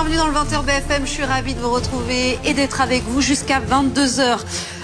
bienvenue dans le 20h BFM. Je suis ravie de vous retrouver et d'être avec vous jusqu'à 22h.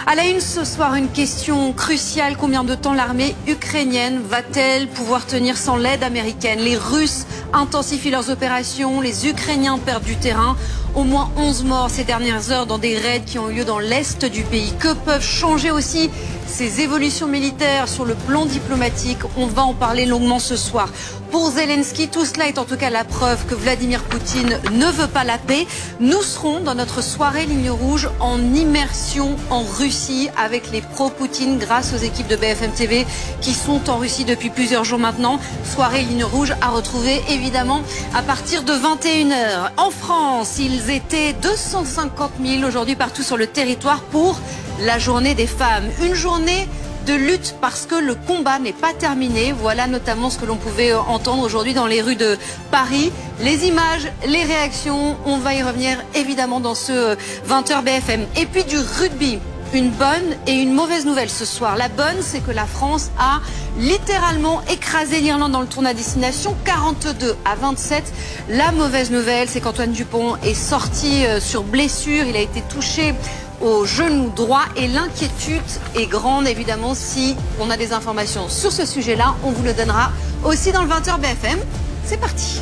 À la une ce soir, une question cruciale. Combien de temps l'armée ukrainienne va-t-elle pouvoir tenir sans l'aide américaine? Les Russes intensifient leurs opérations, les Ukrainiens perdent du terrain. Au moins 11 morts ces dernières heures dans des raids qui ont eu lieu dans l'est du pays. Que peuvent changer aussi ces évolutions militaires sur le plan diplomatique? On va en parler longuement ce soir. Pour Zelensky, tout cela est en tout cas la preuve que Vladimir Poutine ne veut pas la paix. Nous serons dans notre soirée Ligne Rouge en immersion en Russie avec les pro-Poutine grâce aux équipes de BFM TV qui sont en Russie depuis plusieurs jours maintenant. Soirée Ligne Rouge à retrouver évidemment à partir de 21h. En France, ils étaient 250 000 aujourd'hui partout sur le territoire pour la journée des femmes. Une journée de lutte parce que le combat n'est pas terminé. Voilà notamment ce que l'on pouvait entendre aujourd'hui dans les rues de Paris. Les images, les réactions, on va y revenir évidemment dans ce 20h BFM. Et puis du rugby. Une bonne et une mauvaise nouvelle ce soir. La bonne, c'est que la France a littéralement écrasé l'Irlande dans le tournoi à destination, 42-27. La mauvaise nouvelle, c'est qu'Antoine Dupont est sorti sur blessure. Il a été touché au genou droit et l'inquiétude est grande évidemment. Si on a des informations sur ce sujet-là, on vous le donnera aussi dans le 20h BFM. C'est parti.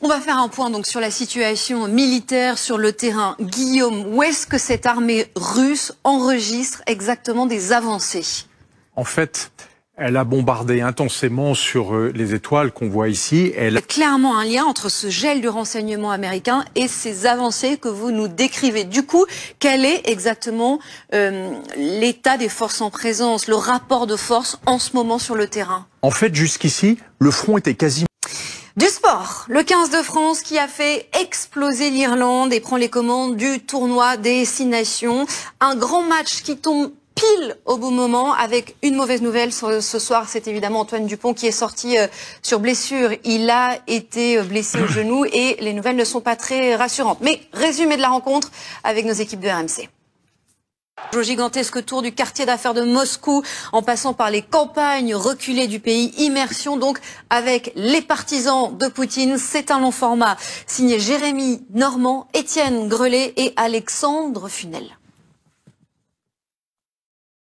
On va faire un point donc sur la situation militaire sur le terrain. Guillaume, où est-ce que cette armée russe enregistre exactement des avancées? En fait, elle a bombardé intensément sur les étoiles qu'on voit ici. Il y a clairement un lien entre ce gel du renseignement américain et ces avancées que vous nous décrivez. Du coup, quel est exactement l'état des forces en présence, le rapport de force en ce moment sur le terrain? En fait, jusqu'ici, le front était quasiment... Du sport, le 15 de France qui a fait exploser l'Irlande et prend les commandes du tournoi des 6 nations. Un grand match qui tombe pile au bon moment avec une mauvaise nouvelle ce soir. C'est évidemment Antoine Dupont qui est sorti sur blessure. Il a été blessé au genou et les nouvelles ne sont pas très rassurantes. Mais résumé de la rencontre avec nos équipes de RMC. Au gigantesque tour du quartier d'affaires de Moscou, en passant par les campagnes reculées du pays, immersion donc avec les partisans de Poutine. C'est un long format signé Jérémy Normand, Étienne Grelet et Alexandre Funel.